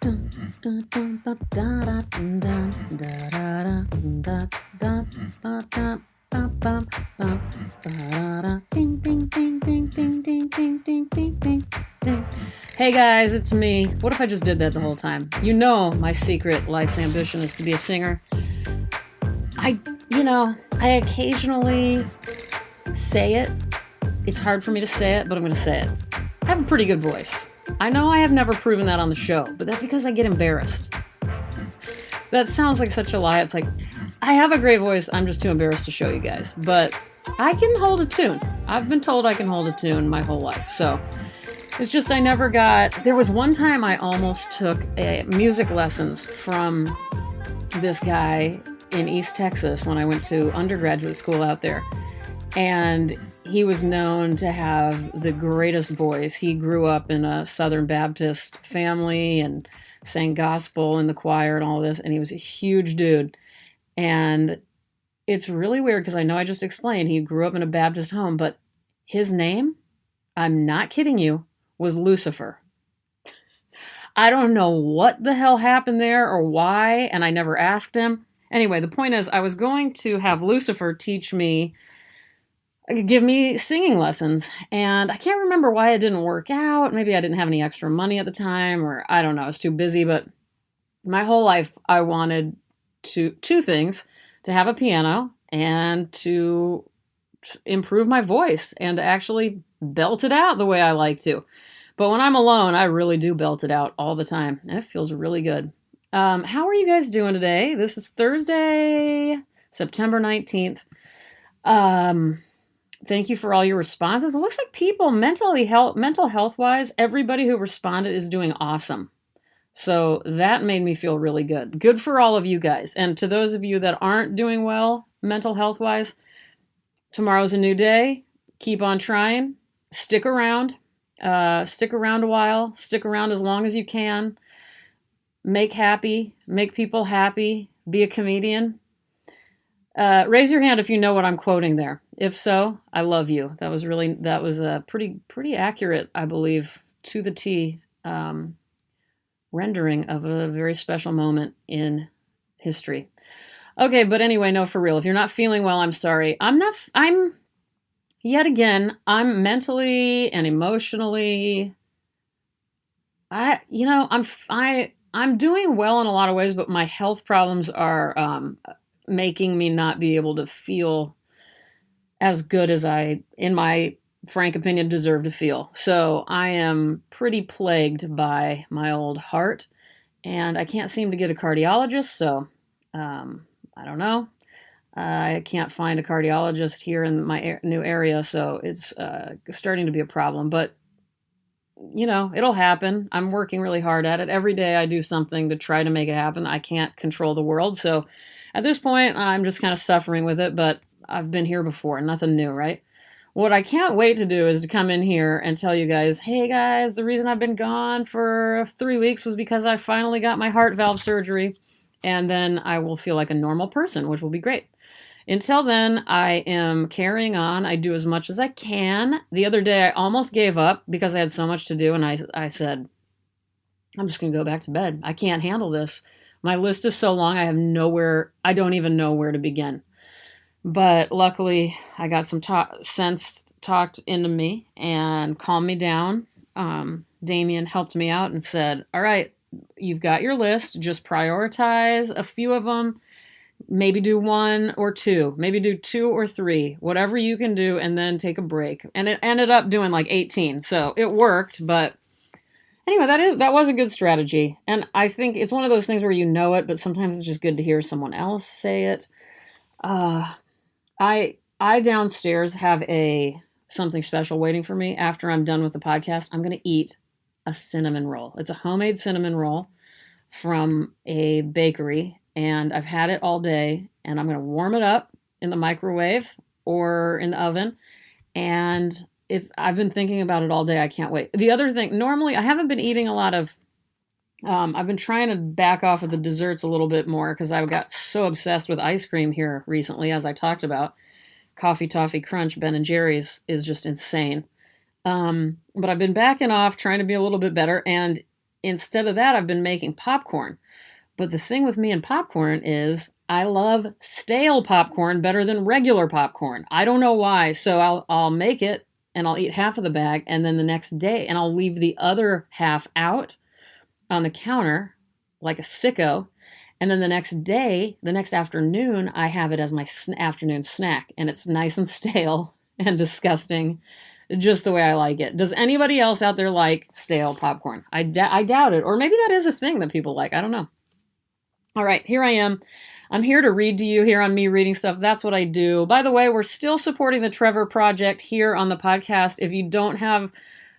Hey guys, it's me. What if I just did that the whole time? You know my secret life's ambition is to be a singer. I occasionally say it. It's hard for me to say it, but I'm going to say it. I have a pretty good voice. I know I have never proven that on the show, but that's because I get embarrassed. That sounds like such a lie. It's like, I have a great voice, I'm just too embarrassed to show you guys. But I can hold a tune. I've been told I can hold a tune my whole life. So it's just there was one time I almost took music lessons from this guy in East Texas when I went to undergraduate school out there. And he was known to have the greatest voice. He grew up in a Southern Baptist family and sang gospel in the choir and all this. And he was a huge dude. And it's really weird because I know I just explained he grew up in a Baptist home, but his name, I'm not kidding you, was Lucifer. I don't know what the hell happened there or why, and I never asked him. Anyway, the point is I was going to have Lucifer give me singing lessons, and I can't remember why it didn't work out. Maybe I didn't have any extra money at the time, or I don't know, I was too busy, but my whole life I wanted two things: to have a piano and to improve my voice and to actually belt it out the way I like to. But when I'm alone, I really do belt it out all the time, and it feels really good. How are you guys doing today? This is Thursday, September 19th. Thank you for all your responses. It looks like people mental health wise, everybody who responded is doing awesome. So that made me feel really good. Good for all of you guys. And to those of you that aren't doing well mental health wise, tomorrow's a new day. Keep on trying. Stick around. Stick around a while. Stick around as long as you can. Make people happy. Be a comedian. Raise your hand if you know what I'm quoting there. If so, I love you. That was a pretty accurate, I believe, to the T rendering of a very special moment in history. Okay, but anyway, no, for real. If you're not feeling well, I'm sorry. I'm mentally and emotionally, I'm doing well in a lot of ways, but my health problems are making me not be able to feel as good as I, in my frank opinion, deserve to feel. So I am pretty plagued by my old heart, and I can't seem to get a cardiologist, so I don't know. I can't find a cardiologist here in my new area, so it's starting to be a problem. But, it'll happen. I'm working really hard at it. Every day I do something to try to make it happen. I can't control the world, so at this point, I'm just kind of suffering with it, but I've been here before. Nothing new, right? What I can't wait to do is to come in here and tell you guys, hey guys, the reason I've been gone for 3 weeks was because I finally got my heart valve surgery, and then I will feel like a normal person, which will be great. Until then, I am carrying on. I do as much as I can. The other day, I almost gave up because I had so much to do, and I said, I'm just going to go back to bed. I can't handle this. My list is so long, I don't even know where to begin. But luckily, I got some sense talked into me and calmed me down. Damien helped me out and said, all right, you've got your list. Just prioritize a few of them. Maybe do 1 or 2. Maybe do 2 or 3. Whatever you can do, and then take a break. And it ended up doing like 18. So it worked, but anyway, that was a good strategy. And I think it's one of those things where you know it, but sometimes it's just good to hear someone else say it. I downstairs have something special waiting for me after I'm done with the podcast. I'm going to eat a cinnamon roll. It's a homemade cinnamon roll from a bakery, and I've had it all day, and I'm going to warm it up in the microwave or in the oven, and I've been thinking about it all day. I can't wait. The other thing, normally I haven't been eating a lot of, I've been trying to back off of the desserts a little bit more because I got so obsessed with ice cream here recently, as I talked about. Coffee Toffee Crunch, Ben & Jerry's is just insane. But I've been backing off, trying to be a little bit better. And instead of that, I've been making popcorn. But the thing with me and popcorn is I love stale popcorn better than regular popcorn. I don't know why. So I'll make it and I'll eat half of the bag, and then the next day, and I'll leave the other half out on the counter like a sicko. And then the next day, the next afternoon, I have it as my afternoon snack, and it's nice and stale and disgusting, just the way I like it. Does anybody else out there like stale popcorn? I doubt it. Or maybe that is a thing that people like. I don't know. All right, here I am. I'm here to read to you here on Me Reading Stuff. That's what I do. By the way, we're still supporting the Trevor Project here on the podcast. If you don't have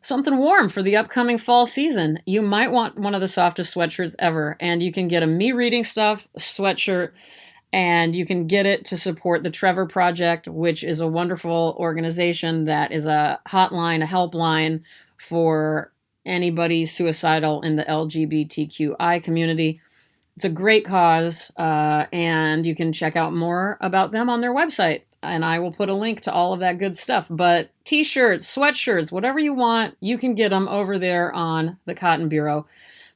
something warm for the upcoming fall season, you might want one of the softest sweatshirts ever. And you can get a Me Reading Stuff sweatshirt, and you can get it to support the Trevor Project, which is a wonderful organization that is a hotline, a helpline for anybody suicidal in the LGBTQI community. It's a great cause, and you can check out more about them on their website, and I will put a link to all of that good stuff. But t-shirts, sweatshirts, whatever you want, you can get them over there on the Cotton Bureau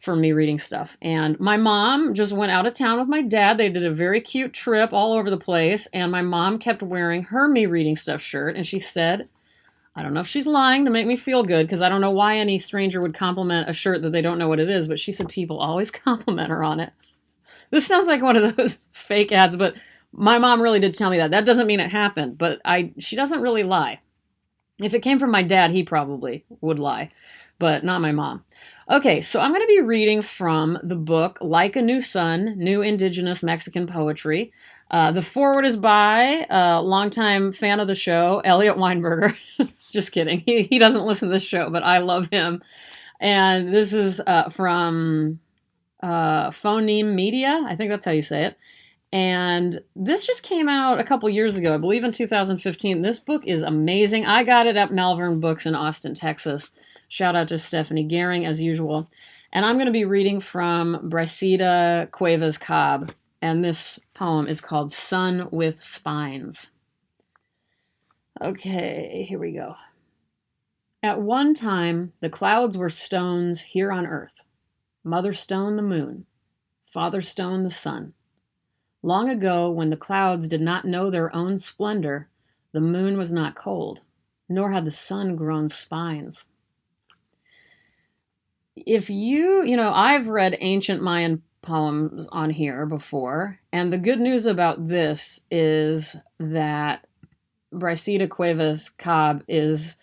for Me Reading Stuff. And my mom just went out of town with my dad. They did a very cute trip all over the place, and my mom kept wearing her Me Reading Stuff shirt, and she said, I don't know if she's lying to make me feel good, because I don't know why any stranger would compliment a shirt that they don't know what it is, but she said people always compliment her on it. This sounds like one of those fake ads, but my mom really did tell me that. That doesn't mean it happened, but she doesn't really lie. If it came from my dad, he probably would lie, but not my mom. Okay, so I'm going to be reading from the book Like a New Sun, New Indigenous Mexican Poetry. The foreword is by a longtime fan of the show, Elliot Weinberger. Just kidding. He doesn't listen to the show, but I love him. And this is from Phoneme Media. I think that's how you say it. And this just came out a couple years ago, I believe in 2015. This book is amazing. I got it at Malvern Books in Austin, Texas. Shout out to Stephanie Gehring, as usual. And I'm going to be reading from Briceida Cuevas Cob. And this poem is called Sun with Spines. Okay, here we go. At one time, the clouds were stones here on earth. Mother Stone the moon, Father Stone the sun. Long ago, when the clouds did not know their own splendor, the moon was not cold, nor had the sun grown spines. If I've read ancient Mayan poems on here before, and the good news about this is that Briceida Cuevas Cob is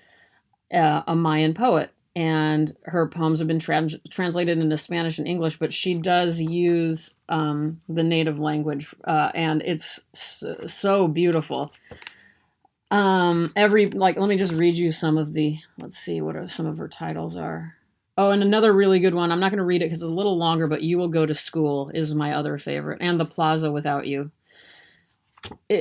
a Mayan poet, and her poems have been translated into Spanish and English, but she does use the native language, and it's so beautiful. Let me just read you some of let's see what some of her titles are. Oh, and another really good one. I'm not going to read it because it's a little longer, but You Will Go to School is my other favorite, and The Plaza Without You.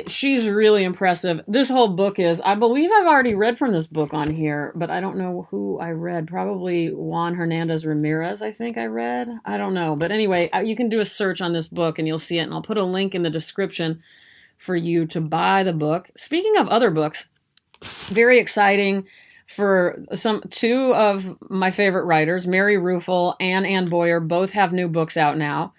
She's really impressive. This whole book is, I believe I've already read from this book on here, but I don't know who I read. Probably Juan Hernandez Ramirez, I think I read. I don't know. But anyway, you can do a search on this book and you'll see it. And I'll put a link in the description for you to buy the book. Speaking of other books, very exciting for two of my favorite writers, Mary Ruefle and Ann Boyer, both have new books out now.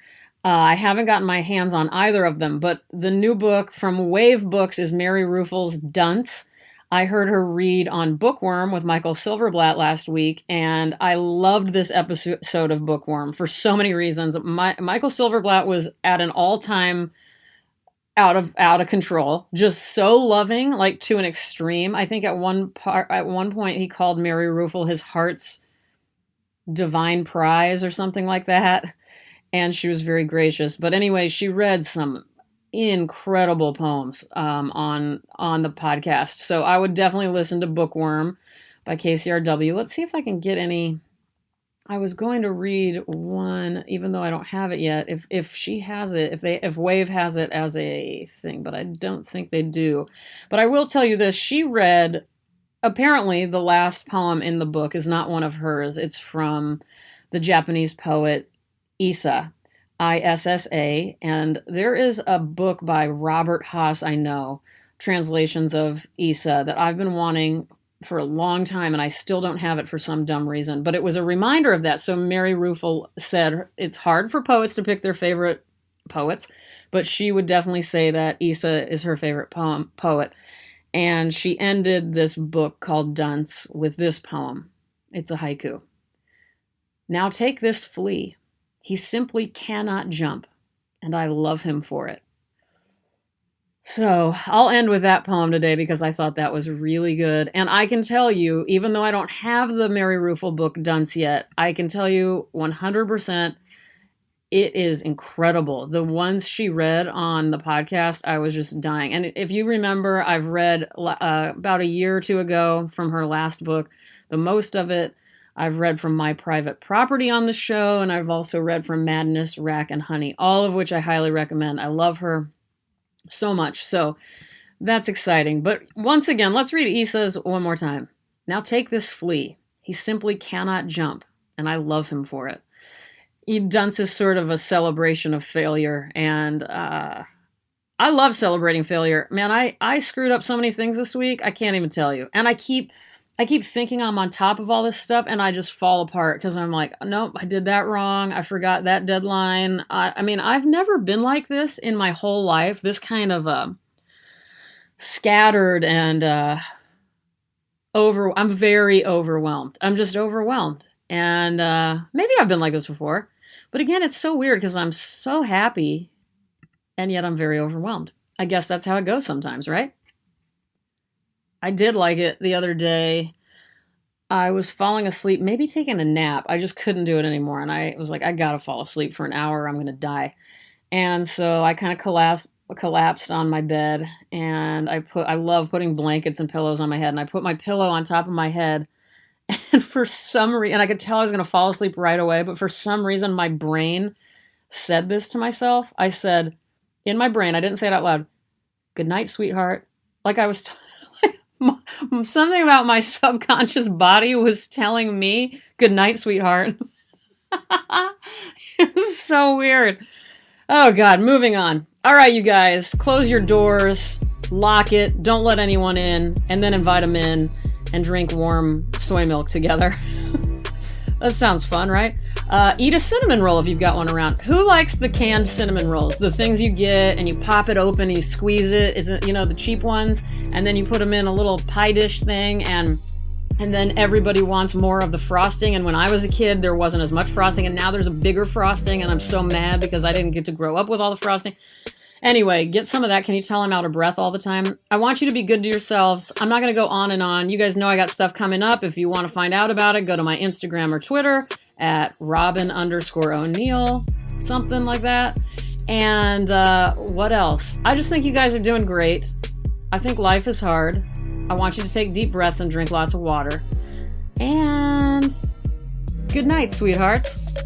I haven't gotten my hands on either of them, but the new book from Wave Books is Mary Ruefle's Dunce. I heard her read on Bookworm with Michael Silverblatt last week, and I loved this episode of Bookworm for so many reasons. Michael Silverblatt was at an all-time out of control, just so loving, like to an extreme. I think at one point he called Mary Ruefle his heart's divine prize or something like that. And she was very gracious. But anyway, she read some incredible poems on the podcast. So I would definitely listen to Bookworm by KCRW. Let's see if I can get any. I was going to read one, even though I don't have it yet. If she has it, if Wave has it as a thing, but I don't think they do. But I will tell you this: she read. Apparently, the last poem in the book is not one of hers. It's from the Japanese poet Issa, Issa, and there is a book by Robert Haas, I know, translations of Issa, that I've been wanting for a long time, and I still don't have it for some dumb reason. But it was a reminder of that. So Mary Ruefle said it's hard for poets to pick their favorite poets, but she would definitely say that Isa is her favorite poet. And she ended this book called Dunce with this poem. It's a haiku. Now take this flea. He simply cannot jump, and I love him for it. So I'll end with that poem today because I thought that was really good. And I can tell you, even though I don't have the Mary Ruefle book Dunce yet, I can tell you 100% it is incredible. The ones she read on the podcast, I was just dying. And if you remember, I've read about a year or two ago from her last book. The most of it I've read from My Private Property on the show, and I've also read from Madness, Rack, and Honey, all of which I highly recommend. I love her so much. So that's exciting. But once again, let's read Isa's one more time. Now take this flea. He simply cannot jump, and I love him for it. Dunce is sort of a celebration of failure, and I love celebrating failure. Man, I screwed up so many things this week, I can't even tell you. And I keep thinking I'm on top of all this stuff, and I just fall apart because I'm like, nope, I did that wrong. I forgot that deadline. I mean, I've never been like this in my whole life, this kind of scattered and I'm very overwhelmed. I'm just overwhelmed. And maybe I've been like this before. But again, it's so weird because I'm so happy, and yet I'm very overwhelmed. I guess that's how it goes sometimes, right? I did like it the other day. I was falling asleep, maybe taking a nap. I just couldn't do it anymore. And I was like, I gotta fall asleep for an hour. I'm going to die. And so I kind of collapsed on my bed, and I love putting blankets and pillows on my head. And I put my pillow on top of my head. And for some reason, and I could tell I was going to fall asleep right away, but for some reason, my brain said this to myself. I said, in my brain, I didn't say it out loud, "Good night, sweetheart." Like I was, something about my subconscious body was telling me, "Good night, sweetheart." It was so weird. Oh God, moving on. All right, you guys, close your doors, lock it, don't let anyone in, and then invite them in. And drink warm soy milk together. That sounds fun, right? Eat a cinnamon roll if you've got one around. Who likes the canned cinnamon rolls? The things you get and you pop it open and you squeeze it. Isn't, the cheap ones? And then you put them in a little pie dish thing, and then everybody wants more of the frosting. And when I was a kid, there wasn't as much frosting, and now there's a bigger frosting, and I'm so mad because I didn't get to grow up with all the frosting. Anyway, get some of that. Can you tell I'm out of breath all the time? I want you to be good to yourselves. I'm not going to go on and on. You guys know I got stuff coming up. If you want to find out about it, go to my Instagram or Twitter at Robin_O'Neill, something like that. And what else? I just think you guys are doing great. I think life is hard. I want you to take deep breaths and drink lots of water. And good night, sweethearts.